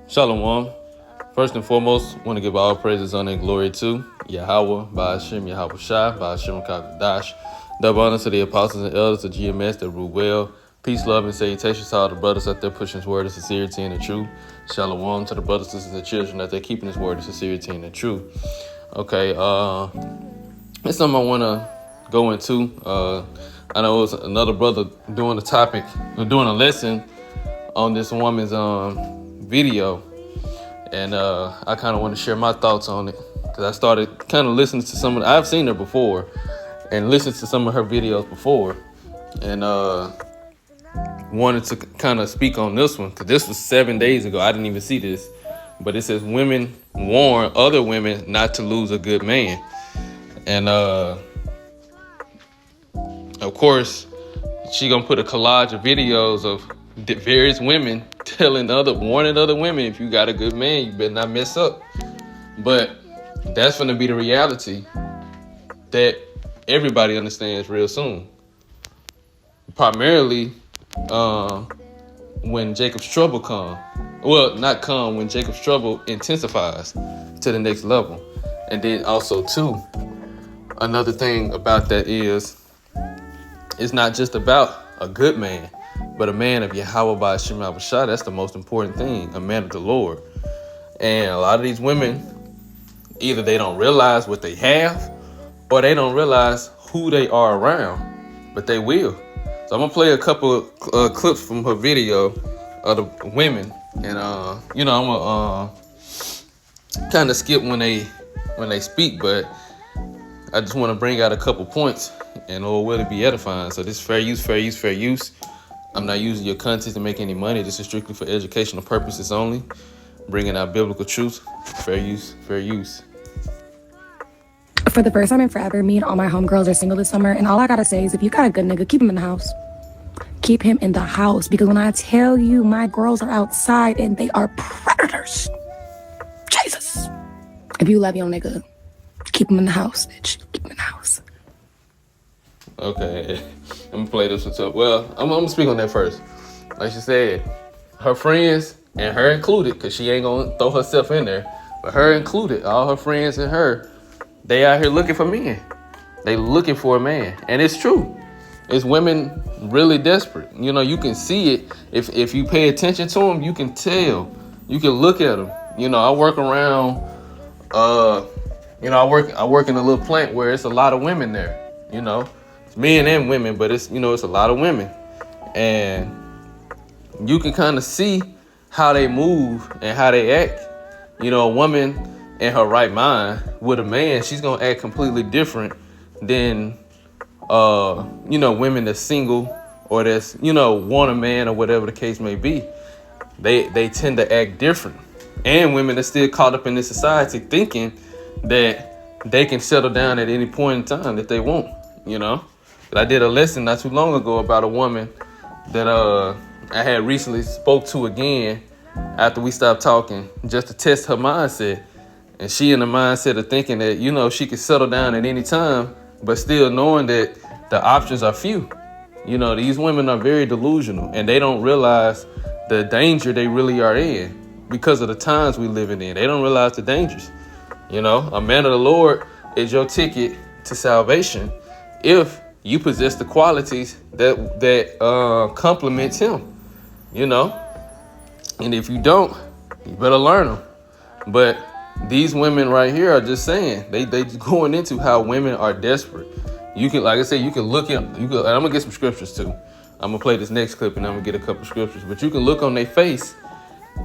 Shalom. First and foremost, want to give all praises, honor, and glory to Yahweh, Ba'ashem, Yahweh Shai, Ba'ashem Kakadash. Double honor to the apostles and elders of GMS that rule well. Peace, love, and salutations to all the brothers out there pushing his word of sincerity and the truth. Shalom to the brothers, sisters, and children out there keeping his word of sincerity and the truth. Okay, it's something I want to go into. I know it was another brother doing a lesson on this woman's video, and I kind of want to share my thoughts on it because I started kind of listening to I've seen her before and listened to some of her videos before, and wanted to kind of speak on this one because this was 7 days ago. I didn't even see this, but it says women warn other women not to lose a good man, and of course she gonna put a collage of videos of various women warning other women, if you got a good man, you better not mess up. But that's gonna be the reality that everybody understands real soon. Primarily, when Jacob's trouble when Jacob's trouble intensifies to the next level. And then also too, another thing about that is, it's not just about a good man, but a man of Yahweh Ba'ashem Yahweh Shai. That's the most important thing, a man of the Lord. And a lot of these women, either they don't realize what they have, or they don't realize who they are around, but they will. So I'm gonna play a couple of clips from her video of the women, and I'm gonna kind of skip when they speak, but I just want to bring out a couple points, and will it be edifying? So this is fair use, fair use, fair use. I'm not using your content to make any money. This is strictly for educational purposes only. Bringing out biblical truth. Fair use, fair use. For the first time in forever, me and all my homegirls are single this summer, and all I gotta say is if you got a good nigga, keep him in the house. Keep him in the house, because when I tell you my girls are outside and they are predators, Jesus. If you love your nigga, keep him in the house, bitch. Keep him in the house. Okay, I'm gonna play this one too. Well, I'm gonna speak on that first. Like she said, her friends, and her included, because she ain't gonna throw herself in there, but her included, all her friends and her, they out here looking for men. They looking for a man. And it's true. It's women really desperate. You know, you can see it. If you pay attention to them, you can tell. You can look at them. You know, I work around, I work in a little plant where it's a lot of women there, you know. Men and women, but it's a lot of women, and you can kind of see how they move and how they act. You know, a woman in her right mind with a man, she's gonna act completely different than women that's single or that's want a man or whatever the case may be. They tend to act different, and women are still caught up in this society thinking that they can settle down at any point in time that they want. I did a lesson not too long ago about a woman that I had recently spoke to again after we stopped talking, just to test her mindset. And she in the mindset of thinking that, she could settle down at any time, but still knowing that the options are few. These women are very delusional, and they don't realize the danger they really are in because of the times we living in. They don't realize the dangers. A man of the Lord is your ticket to salvation if you possess the qualities that complements him, and if you don't, you better learn them. But these women right here are just saying they going into how women are desperate. You can, like I said, you can look at, and I'm gonna get some scriptures too. I'm gonna play this next clip and I'm gonna get a couple scriptures, but you can look on their face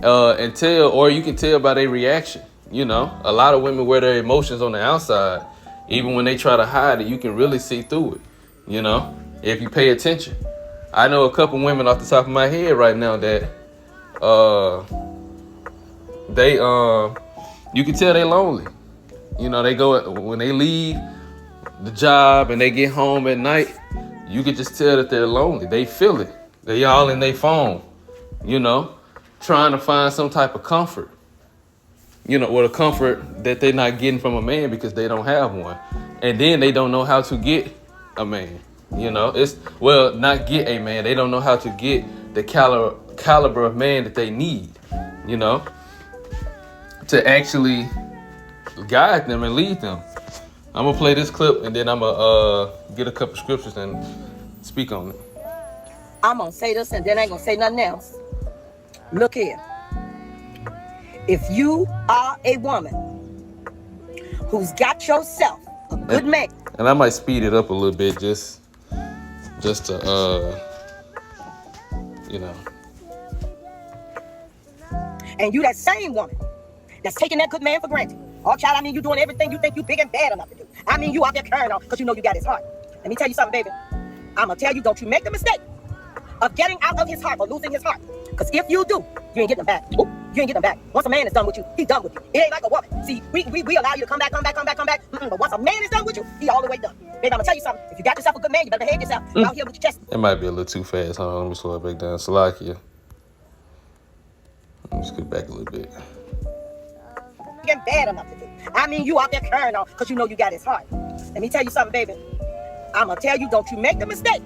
and tell, or you can tell by their reaction. A lot of women wear their emotions on the outside. Even when they try to hide it, you can really see through it. If you pay attention. I know a couple women off the top of my head right now that you can tell they lonely. They go, when they leave the job and they get home at night, you can just tell that they're lonely. They feel it. They all in their phone, trying to find some type of comfort. Or the comfort that they're not getting from a man because they don't have one. And then they don't know how to get a man. Not get a man. They don't know how to get the caliber of man that they need. to actually guide them and lead them. I'm gonna play this clip and then I'm gonna get a couple scriptures and speak on it. I'm gonna say this and then I ain't gonna say nothing else. Look here. If you are a woman who's got yourself a good man, and I might speed it up a little bit just to you know. And you that same woman that's taking that good man for granted. Oh, child, I mean, you doing everything you think you big and bad enough to do. I mean, you out there carrying on because you know you got his heart. Let me tell you something, baby. I'm going to tell you, don't you make the mistake of getting out of his heart or losing his heart. Because if you do, you ain't getting him back. You ain't getting him back. Once a man is done with you, he done with you. It ain't like a woman. See, we allow you to come back. But once a man is done with you, he all the way done. Baby, I'm going to tell you something. If you got yourself a good man, you better behave yourself. You out here with your chest. It might be a little too fast. Hold on, let me slow it back down. Salakia. Let me scoot back a little bit. Getting bad enough to do. I mean, you out there carrying on because you know you got his heart. Let me tell you something, baby. I'm going to tell you, don't you make the mistake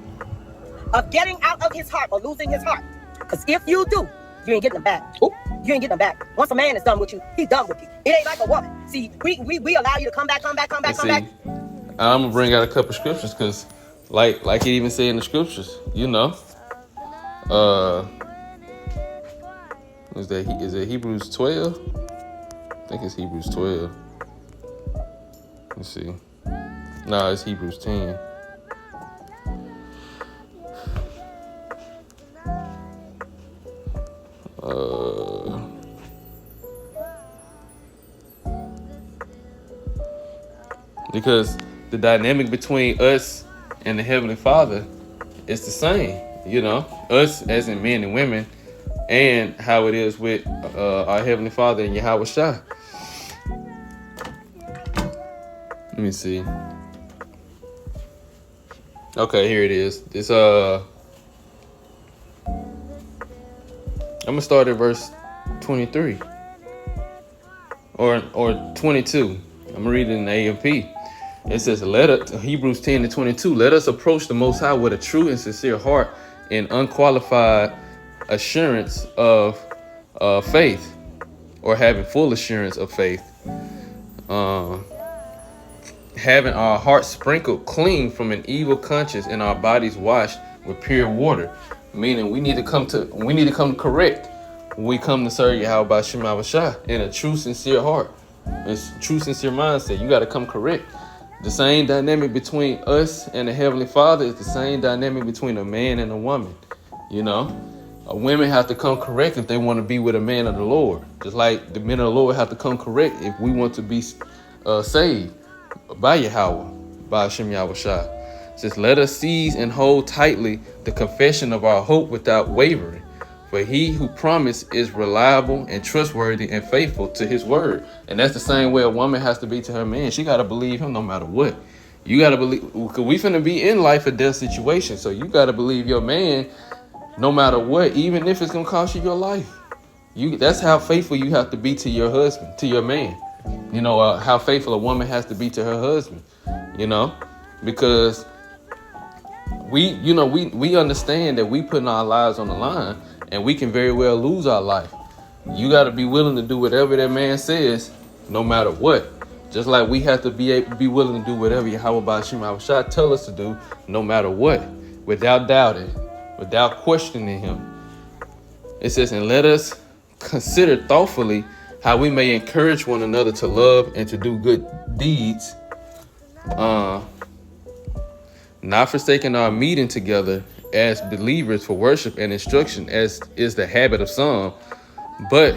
of getting out of his heart or losing his heart. Because if you do, you ain't getting him back. You ain't getting him back. Once a man is done with you, he done with you. It ain't like a woman. See, we allow you to come back. I'm gonna bring out a couple scriptures because, like it even say in the scriptures, you know, is it Hebrews 12? I think it's Hebrews 12. Let's see. No, it's Hebrews 10. Because the dynamic between us and the Heavenly Father is the same, you know, us as in men and women, and how it is with our Heavenly Father and Yahweh Shah. Let me see. Okay, here it is. This I'm gonna start at verse 23 or 22. I'm gonna read it in the AMP. It says, Hebrews 10:22, let us approach the Most High with a true and sincere heart and unqualified assurance of faith, or having full assurance of faith, having our hearts sprinkled clean from an evil conscience and our bodies washed with pure water. Meaning we need to come correct when we come to serve Yahweh B'Shem Avashah in a true sincere heart. It's true sincere mindset. You got to come correct. The same dynamic between us and the Heavenly Father is the same dynamic between a man and a woman. You know, women have to come correct if they want to be with a man of the Lord. Just like the men of the Lord have to come correct if we want to be saved by Yahweh, by Hashem Yahweh Shah. It says, let us seize and hold tightly the confession of our hope without wavering. For he who promised is reliable and trustworthy and faithful to his word. And that's the same way a woman has to be to her man. She got to believe him no matter what. You got to believe, because we finna be in life or death situation. So you got to believe your man no matter what, even if it's going to cost you your life. That's how faithful you have to be to your husband, to your man. You know, how faithful a woman has to be to her husband, you know, because we understand that we putting our lives on the line and we can very well lose our life. You got to be willing to do whatever that man says, no matter what. Just like we have to be willing to do whatever Yahweh B'Shem Avashah tell us to do, no matter what, without doubting, without questioning him. It says, and let us consider thoughtfully how we may encourage one another to love and to do good deeds, not forsaking our meeting together as believers for worship and instruction, as is the habit of some, but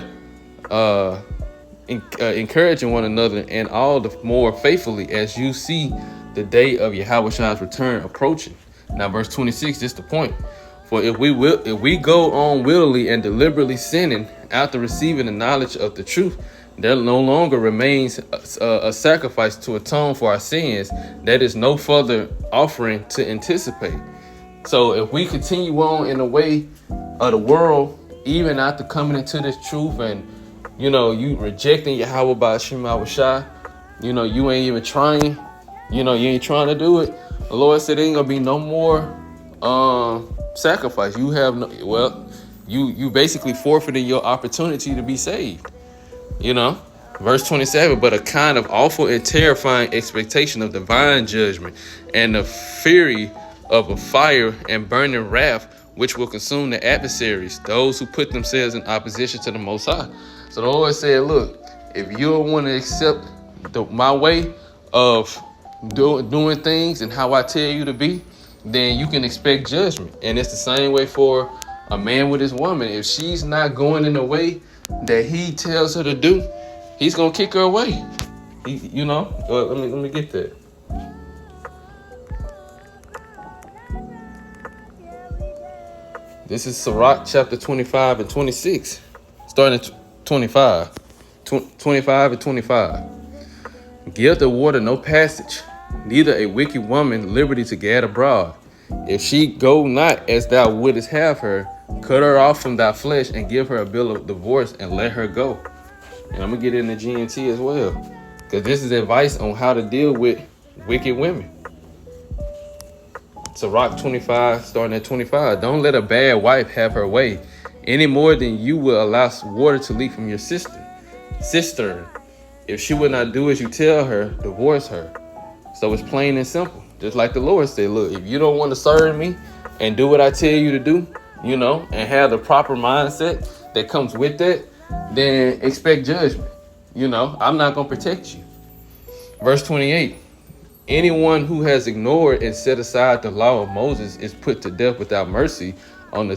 encouraging one another, and all the more faithfully as you see the day of Yahweh Shah's return approaching. Now, verse 26, just the point. For if we go on willfully and deliberately sinning after receiving the knowledge of the truth, there no longer remains a sacrifice to atone for our sins. That is no further offering to anticipate. So if we continue on in the way of the world, even after coming into this truth, and you rejecting Yahweh B'Shem Avashah, you ain't even trying, you ain't trying to do it. The Lord said there ain't gonna be no more sacrifice. You have you basically forfeited your opportunity to be saved. Verse 27, but a kind of awful and terrifying expectation of divine judgment and the fury of a fire and burning wrath, which will consume the adversaries, those who put themselves in opposition to the Most High. So the Lord said, look, if you don't want to accept my way of doing things and how I tell you to be, then you can expect judgment. And it's the same way for a man with his woman. If she's not going in the way that he tells her to do, he's gonna kick her away. Let me get that. This is Sirach chapter 25 and 26. Starting at 25. 25 and 25. Give the water no passage, neither a wicked woman liberty to gad abroad. If she go not as thou wouldest have her, cut her off from thy flesh and give her a bill of divorce and let her go. And I'm going to get into GNT as well, because this is advice on how to deal with wicked women. Sirach 25, starting at 25. Don't let a bad wife have her way, any more than you will allow water to leak from your cistern. If she will not do as you tell her, divorce her. So it's plain and simple. Just like the Lord said, look, if you don't want to serve me and do what I tell you to do, and have the proper mindset that comes with that, then expect judgment. I'm not going to protect you. Verse 28. Anyone who has ignored and set aside the law of Moses is put to death without mercy on the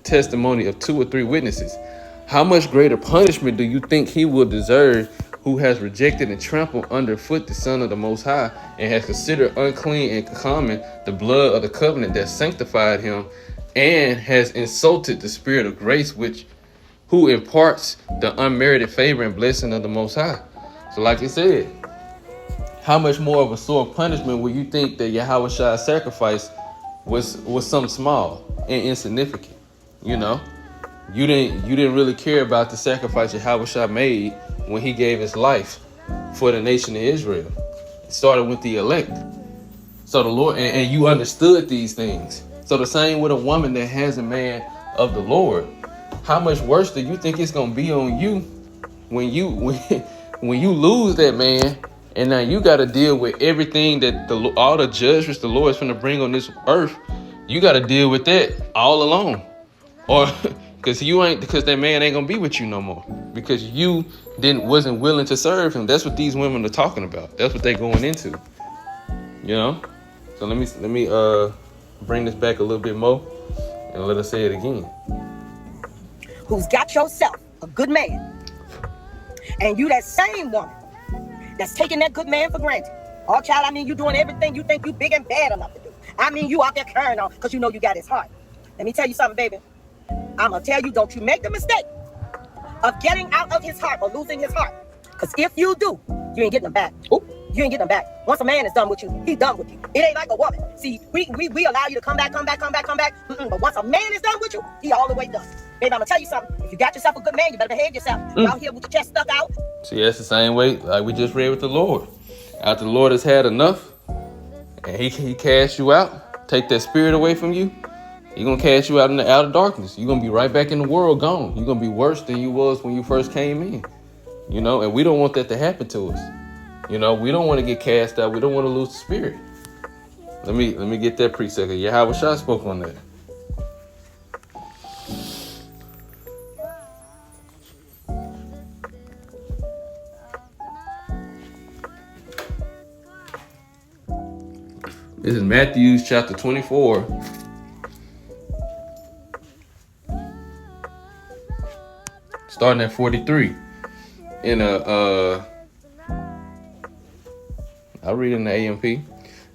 testimony of 2 or 3 witnesses. How much greater punishment do you think he will deserve who has rejected and trampled underfoot the Son of the Most High and has considered unclean and common the blood of the covenant that sanctified him and has insulted the Spirit of grace who imparts the unmerited favor and blessing of the Most High? So like I said, how much more of a sore punishment will you think that Yahweh Shai's sacrifice was something small and insignificant? You didn't really care about the sacrifice Yahweh Shai made when he gave his life for the nation of Israel. It started with the elect. So the Lord, and you understood these things. So the same with a woman that has a man of the Lord. How much worse do you think it's gonna be on you when you lose that man? And now you got to deal with everything that all the judgments the Lord is going to bring on this earth. You got to deal with that all alone, or because that man ain't gonna be with you no more because you wasn't willing to serve him. That's what these women are talking about. That's what they're going into. So let me bring this back a little bit more and let us say it again. Who's got yourself a good man, and you that same woman that's taking that good man for granted. Oh, child, you doing everything you think you big and bad enough to do. You out there carrying on because you know you got his heart. Let me tell you something, baby. I'm going to tell you, don't you make the mistake of getting out of his heart or losing his heart. Because if you do, you ain't getting him back. Ooh. You ain't getting him back. Once a man is done with you, he's done with you. It ain't like a woman. See, we allow you to come back. But once a man is done with you, he all the way done. Baby, I'm going to tell you something. If you got yourself a good man, you better behave yourself. You out here with your chest stuck out. See, that's the same way like we just read with the Lord. After the Lord has had enough and he cast you out, take that spirit away from you, he's going to cast you out in the outer darkness. You're going to be right back in the world gone. You're going to be worse than you was when you first came in. And we don't want that to happen to us. We don't want to get cast out. We don't want to lose the spirit. Let me get that precept. Yahweh Shai spoke on that. This is Matthew chapter 24. Starting at 43. I'll read it in the AMP.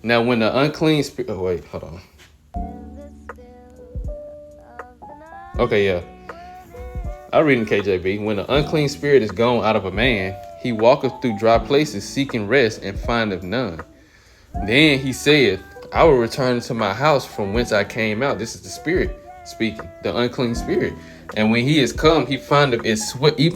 Now when the unclean spirit... Oh, wait, hold on. Okay, yeah. I'll read in KJV. When the unclean spirit is gone out of a man, he walketh through dry places seeking rest and findeth none. Then he said, I will return to my house from whence I came out. This is the spirit speaking, the unclean spirit. And when he is come, he findeth it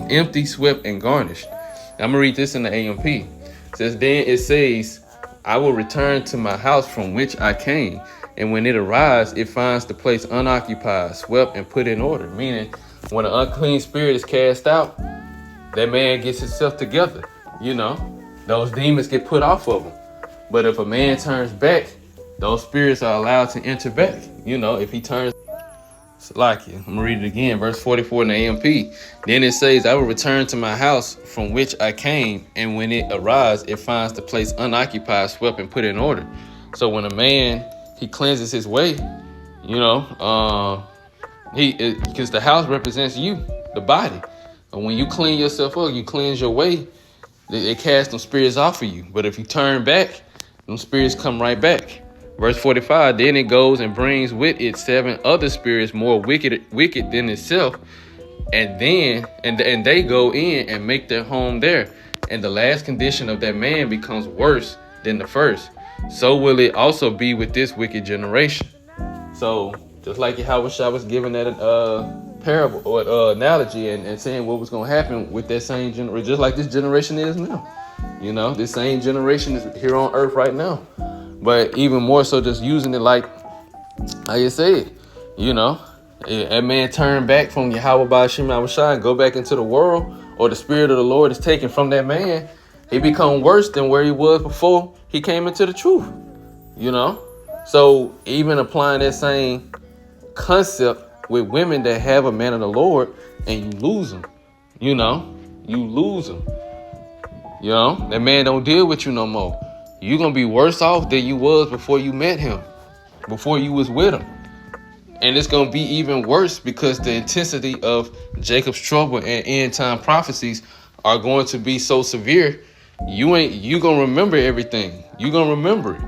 empty, swept, and garnished. I'm going to read this in the AMP. It says, then it says, I will return to my house from which I came. And when it arrives, it finds the place unoccupied, swept, and put in order. Meaning, when an unclean spirit is cast out, that man gets himself together. Those demons get put off of him. But if a man turns back, those spirits are allowed to enter back. If he turns. Salakia. I'm gonna read it again, verse 44 in the AMP. Then it says, I will return to my house from which I came, and when it arrives, it finds the place unoccupied, swept, and put in order. So when a man, he cleanses his way, because the house represents you, the body. And when you clean yourself up, you cleanse your way, it casts them spirits off of you. But if you turn back, them spirits come right back. Verse 45, then it goes and brings with it 7 other spirits more wicked than itself, and they go in and make their home there. And the last condition of that man becomes worse than the first. So will it also be with this wicked generation. So just like how I was giving that parable or analogy and saying what was going to happen with that same generation, just like this generation is now. This same generation is here on earth right now. But even more so, just using it like you said, a man turn back from Yahweh Ba'ashim Awashai and go back into the world, or the spirit of the Lord is taken from that man, he become worse than where he was before he came into the truth, So even applying that same concept with women that have a man of the Lord, and you lose them, you lose them. That man don't deal with you no more. You're going to be worse off than you was before you met him, before you was with him. And it's going to be even worse because the intensity of Jacob's trouble and end time prophecies are going to be so severe. You going to remember everything. You going to remember it,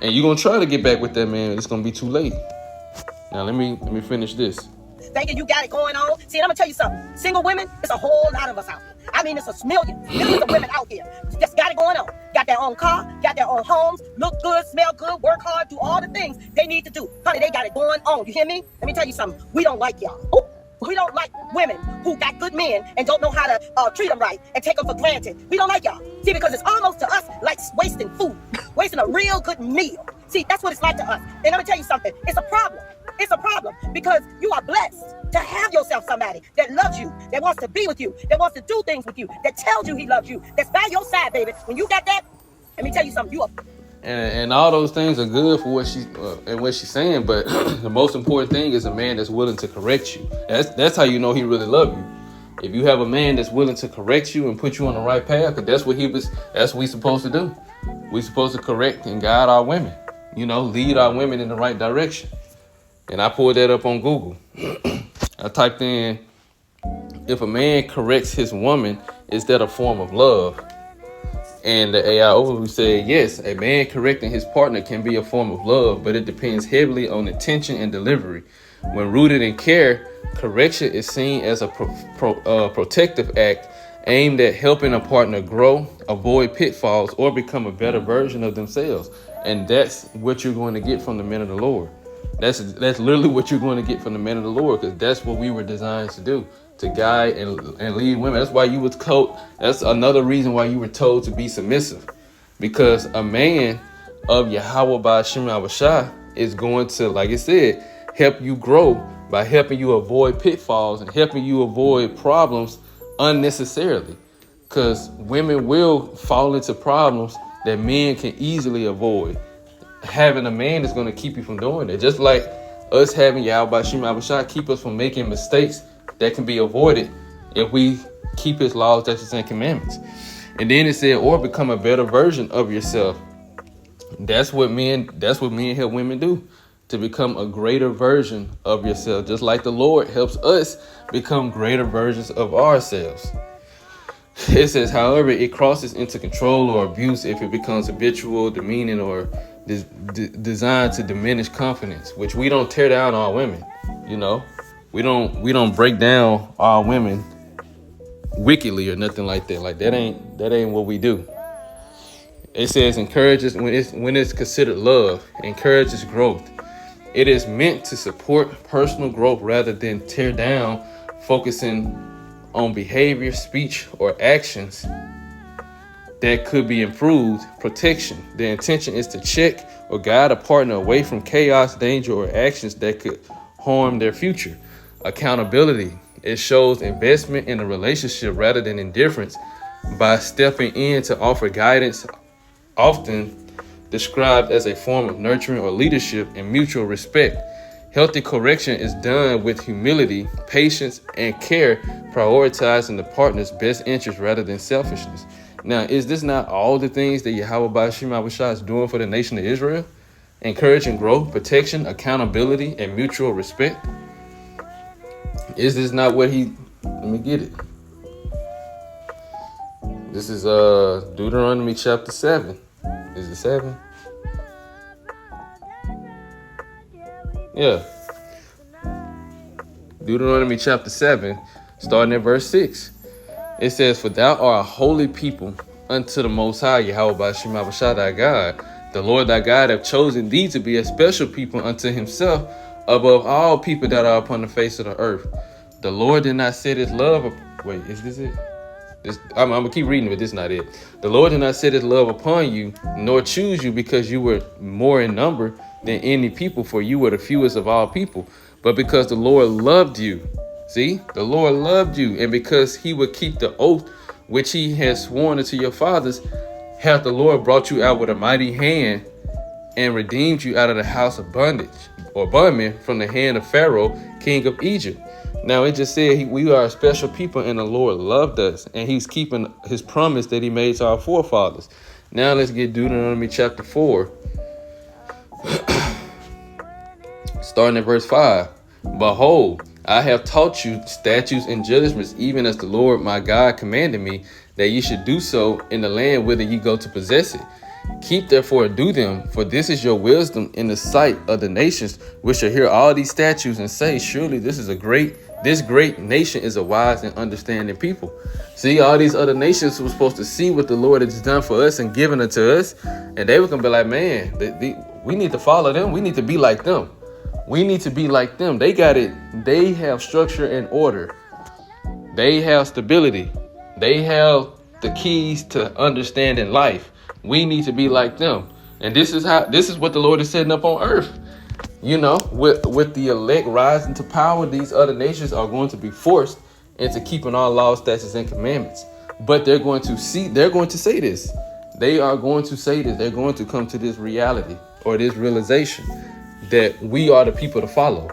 and you're going to try to get back with that man. It's going to be too late. Now, let me finish this. Thinking you got it going on. See, I'm going to tell you something. Single women, it's a whole lot of us out here. I mean, it's a millions of women out here. Just got it going on. Got their own car, got their own homes, look good, smell good, work hard, do all the things they need to do. Honey, they got it going on. You hear me? Let me tell you something. We don't like y'all. Ooh, we don't like women who got good men and don't know how to treat them right and take them for granted. We don't like y'all. See, because it's almost to us like wasting food, wasting a real good meal. See, that's what it's like to us. And let me tell you something. It's a problem. It's a problem because you are blessed to have yourself somebody that loves you, that wants to be with you, that wants to do things with you, that tells you he loves you, that's by your side, baby. When you got that, let me tell you something. You are. And all those things are good for what she's saying, but the most important thing is a man that's willing to correct you. That's how you know he really loves you. If you have a man that's willing to correct you and put you on the right path, because that's what we supposed to do. We supposed to correct and guide our women, lead our women in the right direction. And I pulled that up on Google. I typed in, if a man corrects his woman, is that a form of love? And the AI overview said, yes, a man correcting his partner can be a form of love, but it depends heavily on intention and delivery. When rooted in care, correction is seen as a protective act aimed at helping a partner grow, avoid pitfalls, or become a better version of themselves. And that's what you're going to get from the men of the Lord. That's literally what you're going to get from the men of the Lord, because that's what we were designed to do, to guide and lead women. That's why you was told. That's another reason why you were told to be submissive, because a man of Yahweh Ba'ashim Awashai is going to, like I said, help you grow by helping you avoid pitfalls and helping you avoid problems unnecessarily, because women will fall into problems that men can easily avoid. Having a man is going to keep you from doing it. Just like us having Yahweh Ba'ashim Awashai keep us from making mistakes that can be avoided if we keep his laws, statutes, and commandments. And then it said, or become a better version of yourself. That's what men help women do, to become a greater version of yourself. Just like the Lord helps us become greater versions of ourselves. It says, however, it crosses into control or abuse if it becomes habitual, demeaning, or designed to diminish confidence, which we don't tear down our women. We don't break down our women wickedly or nothing like that. Like that ain't what we do. It says encourages when it's considered love, encourages growth. It is meant to support personal growth rather than tear down, focusing on behavior, speech, or actions that could be improved. Protection. The intention is to check or guide a partner away from chaos, danger, or actions that could harm their future. Accountability. It shows investment in a relationship rather than indifference by stepping in to offer guidance, often described as a form of nurturing or leadership and mutual respect. Healthy correction is done with humility, patience, and care, prioritizing the partner's best interest rather than selfishness. Now, is this not all the things that Yahweh Ba'ashim Abishai is doing for the nation of Israel? Encouraging growth, protection, accountability, and mutual respect? Is this not what he... Let me get it. This is Deuteronomy chapter 7. Is it 7? Yeah. Deuteronomy chapter 7, starting at verse 6. It says, "For thou art a holy people unto the Most High, Yahweh Ba'ashim Abishai thy God. The Lord thy God hath chosen thee to be a special people unto himself above all people that are upon the face of the earth. The Lord did not set his love..." Wait, is this it? I'm going to keep reading, but this is not it. "The Lord did not set his love upon you, nor choose you because you were more in number than any people, for you were the fewest of all people, but because the Lord loved you." See, the Lord loved you, and because he would keep the oath which he has sworn unto your fathers, hath the Lord brought you out with a mighty hand and redeemed you out of the house of bondage or bondmen from the hand of Pharaoh, king of Egypt. Now, it just said we are a special people and the Lord loved us, and he's keeping his promise that he made to our forefathers. Now let's get Deuteronomy chapter 4, starting at verse 5. "Behold, I have taught you statutes and judgments, even as the Lord my God commanded me, that ye should do so in the land whither ye go to possess it. Keep therefore and do them, for this is your wisdom in the sight of the nations, which shall hear all these statutes and say, surely this great nation is a wise and understanding people." See, all these other nations were supposed to see what the Lord has done for us and given it to us, and they were gonna be like, man, we need to follow them. We need to be like them. We need to be like them. They got it. They have structure and order. They have stability. They have the keys to understanding life. We need to be like them. And this is what the Lord is setting up on earth. You know, with the elect rising to power, these other nations are going to be forced into keeping all laws, statutes, and commandments. But they're going to say this. They are going to say this. They're going to come to this reality or this realization that we are the people to follow.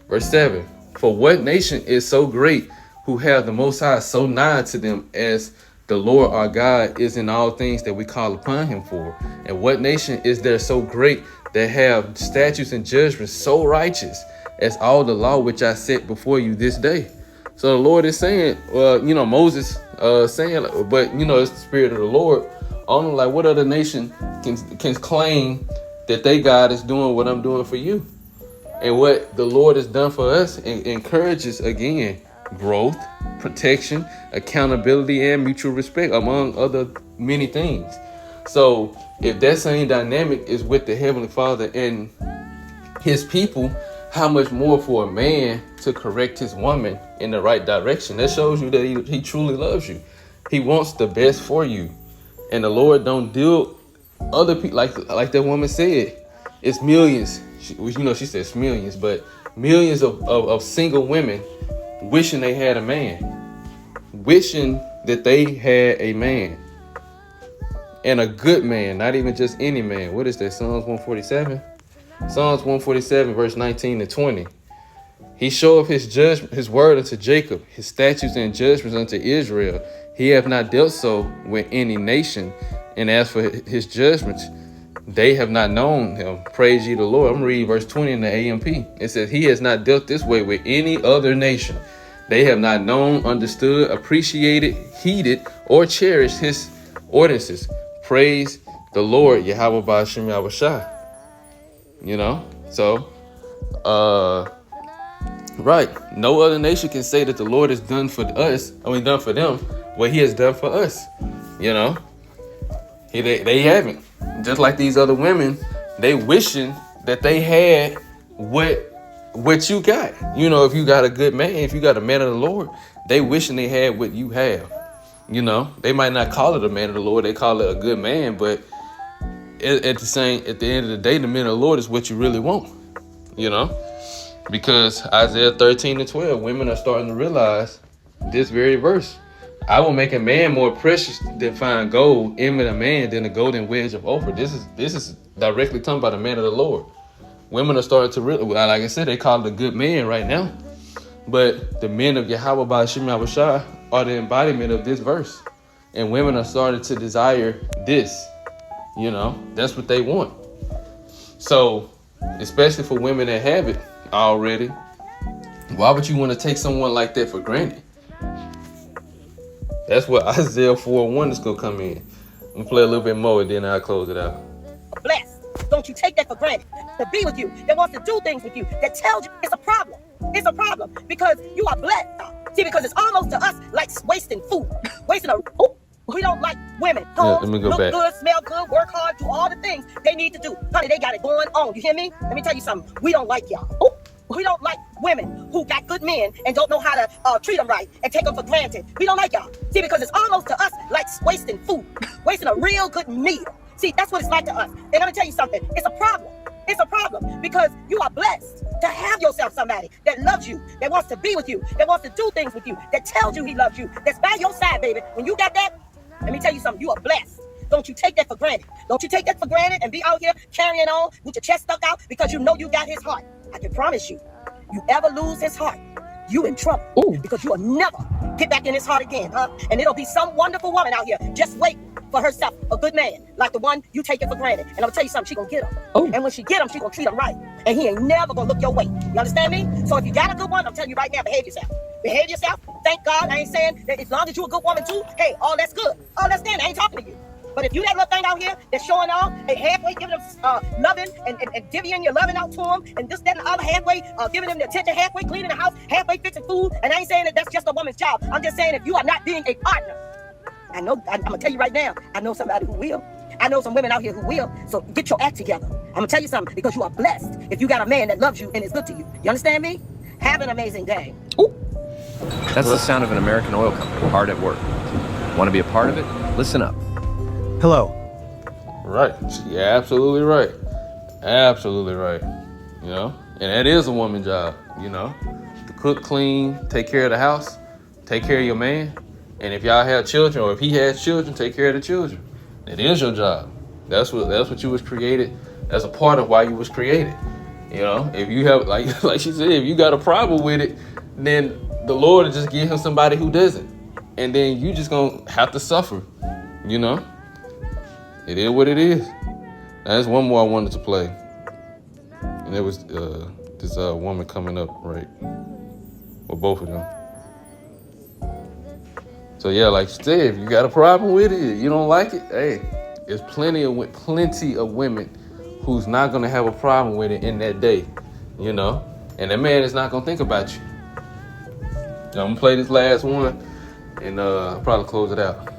Verse 7, "For what nation is so great who have the Most High so nigh to them as the Lord our God is in all things that we call upon him for? And what nation is there so great that have statutes and judgments so righteous as all the law which I set before you this day?" So the Lord is saying, Moses saying, but it's the Spirit of the Lord on them. Like, what other nation can claim that they God is doing what I'm doing for you? And what the Lord has done for us encourages, again, growth, protection, accountability, and mutual respect, among other many things. So if that same dynamic is with the Heavenly Father and his people, how much more for a man to correct his woman in the right direction? That shows you that he truly loves you. He wants the best for you. And the Lord don't deal other people like that woman said. It's millions. She says millions, but millions of single women wishing they had a man, wishing that they had a man, and a good man, not even just any man. What is that? Psalms 147. Psalms 147, verse 19 to 20. "He showeth his word unto Jacob, his statutes and judgments unto Israel. He hath not dealt so with any nation. And as for his judgments, they have not known him. Praise ye the Lord." I'm reading verse 20 in the AMP. It says, "He has not dealt this way with any other nation. They have not known, understood, appreciated, heeded, or cherished his ordinances. Praise the Lord, Yahweh Ba'ashim Yahushua." So, right. No other nation can say that the Lord has done for us, done for them what he has done for us. They haven't. Just like these other women, they wishing that they had what you got. If you got a good man, if you got a man of the Lord, they wishing they had what you have. They might not call it a man of the Lord, they call it a good man, but at the end of the day, the man of the Lord is what you really want. Because Isaiah 13:12, women are starting to realize this very verse. I will make a man more precious than fine gold, in a man than the golden wedge of Ophir. This is directly talking about the man of the Lord. Women are starting to realize, like I said, they call it a good man right now. But the men of Yahweh Ba'ashim Yahushua are the embodiment of this verse. And women are starting to desire this. You know, that's what they want. So, especially for women that have it already, why would you want to take someone like that for granted? That's what Isaiah 4:1 is going to come in. I'm going to play a little bit more and then I'll close it out. Blessed. Don't you take that for granted. To be with you, that wants to do things with you, that tells you it's a problem. It's a problem because you are blessed. See, because it's almost to us like wasting food. Wasting a... We don't like women. Homes, let me go look back. good, smell good, work hard, do all the things they need to do. Honey, they got it going on. You hear me? Let me tell you something. We don't like y'all. We don't like women who got good men and don't know how to treat them right and take them for granted. We don't like y'all. See, because it's almost to us like wasting food. Wasting a real good meal. See, that's what it's like to us. And let me tell you something. It's a problem. It's a problem because you are blessed to have yourself somebody that loves you, that wants to be with you, that wants to do things with you, that tells you he loves you, that's by your side, baby. When you got that, let me tell you something. You are blessed. Don't you take that for granted. Don't you take that for granted and be out here carrying on with your chest stuck out because you know you got his heart. I can promise you, you ever lose his heart, you in trouble. Because you will never get back in his heart again, huh? And it'll be some wonderful woman out here just waiting for herself a good man like the one you take it for granted. And I'm gonna tell you something, she gonna get him. And when she get him, she gonna treat him right. And he ain't never gonna look your way. You understand me? So if you got a good one, I'm telling you right now, behave yourself. Behave yourself. Thank God. I ain't saying that as long as you a good woman too, hey, all that's good. All that's good. I ain't talking to you. But if you that little thing out here that's showing off, and halfway giving them loving and divvying your loving out to them, and this, that, and the other, halfway giving them the attention, halfway cleaning the house, halfway fixing food, and I ain't saying that that's just a woman's job. I'm just saying if you are not being a partner, I know, I'm gonna tell you right now, I know somebody who will. I know some women out here who will. So get your act together. I'm gonna tell you something, because you are blessed if you got a man that loves you and is good to you. You understand me? Have an amazing day. That's the sound of an American oil company hard at work. Want to be a part of it? Listen up. Hello. Right. You're absolutely right. Absolutely right. You know? And that is a woman's job, you know? To cook, clean, take care of the house, take care of your man. And if y'all have children, or if he has children, take care of the children. It is your job. That's what you was created. That's a part of why you was created. You know? If you have, like she said, if you got a problem with it, then the Lord will just give him somebody who doesn't. And then you just gonna have to suffer, you know? It is what it is. Now, there's one more I wanted to play. And there was this woman coming up, right? Or both of them. So yeah, like you said, if you got a problem with it, you don't like it, hey, there's plenty of women who's not gonna have a problem with it in that day, you know? And that man is not gonna think about you. So I'm gonna play this last one and I'll probably close it out.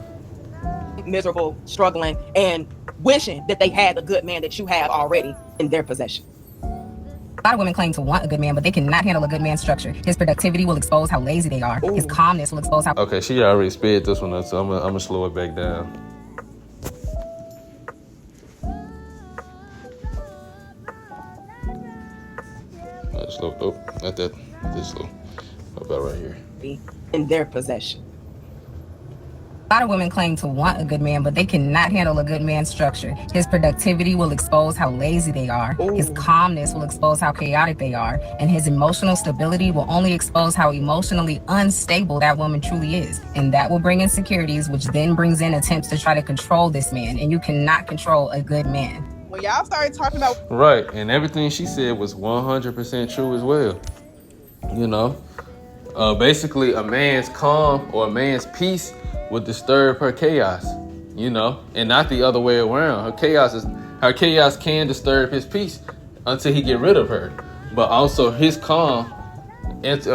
Miserable, struggling, and wishing that they had a good man that you have already in their possession. A lot of women claim to want a good man, but they cannot handle a good man's structure. His productivity will expose how lazy they are. His calmness will expose how... Okay, she already sped this one up, so I'm gonna slow it back down. Slow. Oh, not that. This slow. About right here. In their possession. A lot of women claim to want a good man, but they cannot handle a good man's structure. His productivity will expose how lazy they are. His calmness will expose how chaotic they are. And his emotional stability will only expose how emotionally unstable that woman truly is. And that will bring insecurities, which then brings in attempts to try to control this man. And you cannot control a good man. When y'all started talking about... Right, and everything she said was 100% true as well. You know? Basically, a man's calm or a man's peace would disturb her chaos, you know, and not the other way around. Her chaos can disturb his peace until he get rid of her. But also his calm, it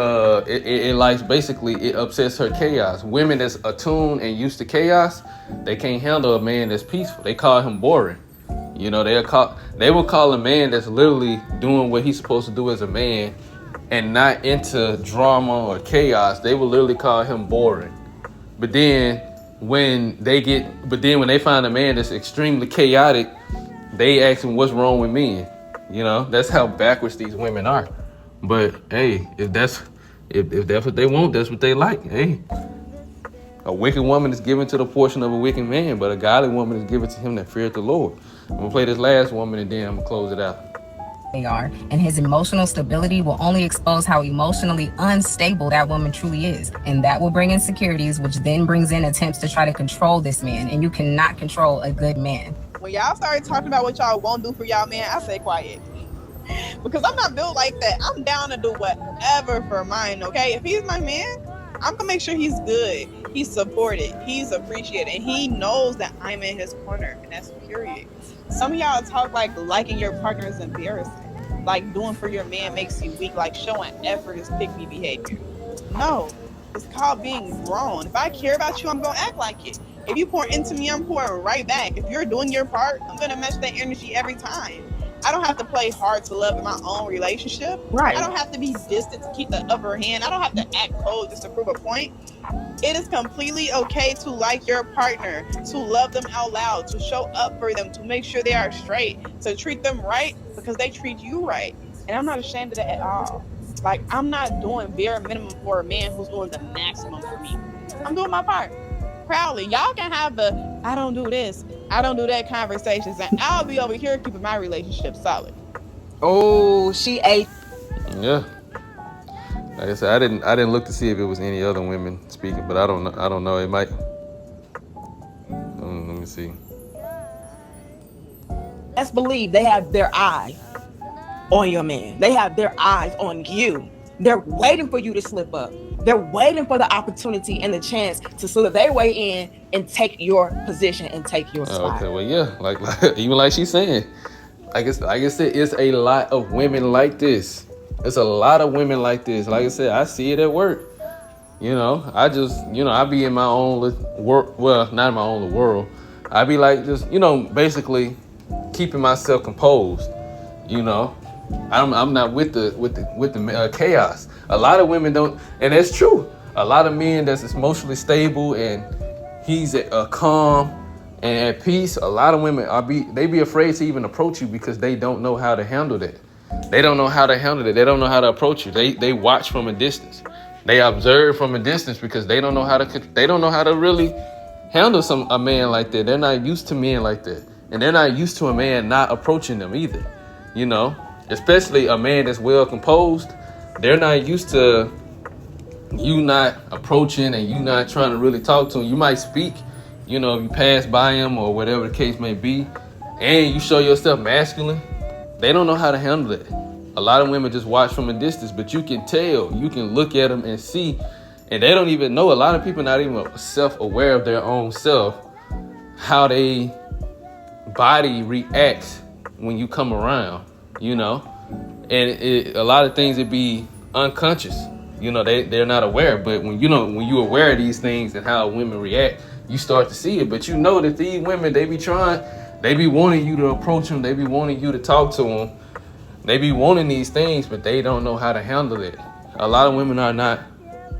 upsets her chaos. Women that's attuned and used to chaos, they can't handle a man that's peaceful. They call him boring. You know, they will call a man that's literally doing what he's supposed to do as a man and not into drama or chaos. They will literally call him boring. But then when they find a man that's extremely chaotic, they ask him what's wrong with men. You know, that's how backwards these women are. But hey, if that's what they want, that's what they like. Hey, a wicked woman is given to the portion of a wicked man, but a godly woman is given to him that feareth the Lord. I'm gonna play this last woman and then I'm gonna close it out. They are, and his emotional stability will only expose how emotionally unstable that woman truly is, and that will bring insecurities, which then brings in attempts to try to control this man, and you cannot control a good man. When y'all started talking about what y'all won't do for y'all man, I say quiet. Because I'm not built like that. I'm down to do whatever for mine, okay? If he's my man, I'm gonna make sure he's good, he's supported, he's appreciated, and he knows that I'm in his corner, and that's period. Some of y'all talk like liking your partner is embarrassing. Like doing for your man makes you weak, like showing effort is pick-me behavior. No, it's called being grown. If I care about you, I'm gonna act like it. If you pour into me, I'm pouring right back. If you're doing your part, I'm gonna match that energy every time. I don't have to play hard to love in my own relationship. Right. I don't have to be distant to keep the upper hand. I don't have to act cold just to prove a point. It is completely okay to like your partner, to love them out loud, to show up for them, to make sure they are straight, to treat them right because they treat you right. And I'm not ashamed of that at all. Like, I'm not doing bare minimum for a man who's doing the maximum for me. I'm doing my part. Proudly. Y'all can have the I don't do this, I don't do that conversations, and I'll be over here keeping my relationship solid. Oh, she ate. Yeah. Like I said, I didn't look to see if it was any other women speaking, but I don't know. It might. Let me see. Let's believe they have their eyes on your man. They have their eyes on you. They're waiting for you to slip up. They're waiting for the opportunity and the chance to slip their way in and take your position and take your spot. Okay, well, yeah, like even like she's saying, like I said, it's a lot of women like this. It's a lot of women like this. Like I said, I see it at work. You know, I just, I be in my own world. Well, not in my own world. I be like just, basically keeping myself composed. I'm not with the chaos. A lot of women don't, and that's true. A lot of men that's emotionally stable and he's calm and at peace. A lot of women they be afraid to even approach you because they don't know how to handle that. They don't know how to handle it. They don't know how to approach you. They watch from a distance. They observe from a distance because they don't know how to really handle a man like that. They're not used to men like that, and they're not used to a man not approaching them either. Especially a man that's well composed. They're not used to you not approaching and you not trying to really talk to him. You might speak, if you pass by him or whatever the case may be, and you show yourself masculine. They don't know how to handle it. A lot of women just watch from a distance, but you can tell, you can look at them and see, and they don't even know. A lot of people not even self-aware of their own self, how they body reacts when you come around, and a lot of things it be unconscious. They're not aware, but when you're aware of these things and how women react, you start to see it. But that these women, they be wanting you to approach them. They be wanting you to talk to them. They be wanting these things, but they don't know how to handle it. A lot of women are not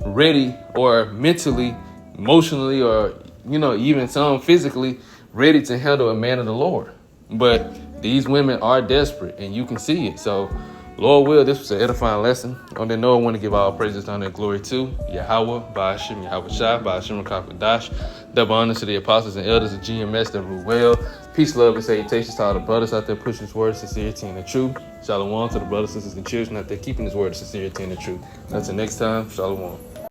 ready or mentally, emotionally, or, even some physically ready to handle a man of the Lord. But these women are desperate, and you can see it. So, Lord will, this was an edifying lesson. On that note, I want to give all praises, honor, and glory to Yahweh, Ba'ashim, Yahweh Shai, Ba'ashim, Rakapadash. Double honor to the apostles and elders of GMS that rule well. Peace, love, and salutations to all the brothers out there pushing his word, sincerity, and the truth. Shalom to the brothers, sisters, and children out there keeping his word, sincerity, and the truth. Until next time, shalom.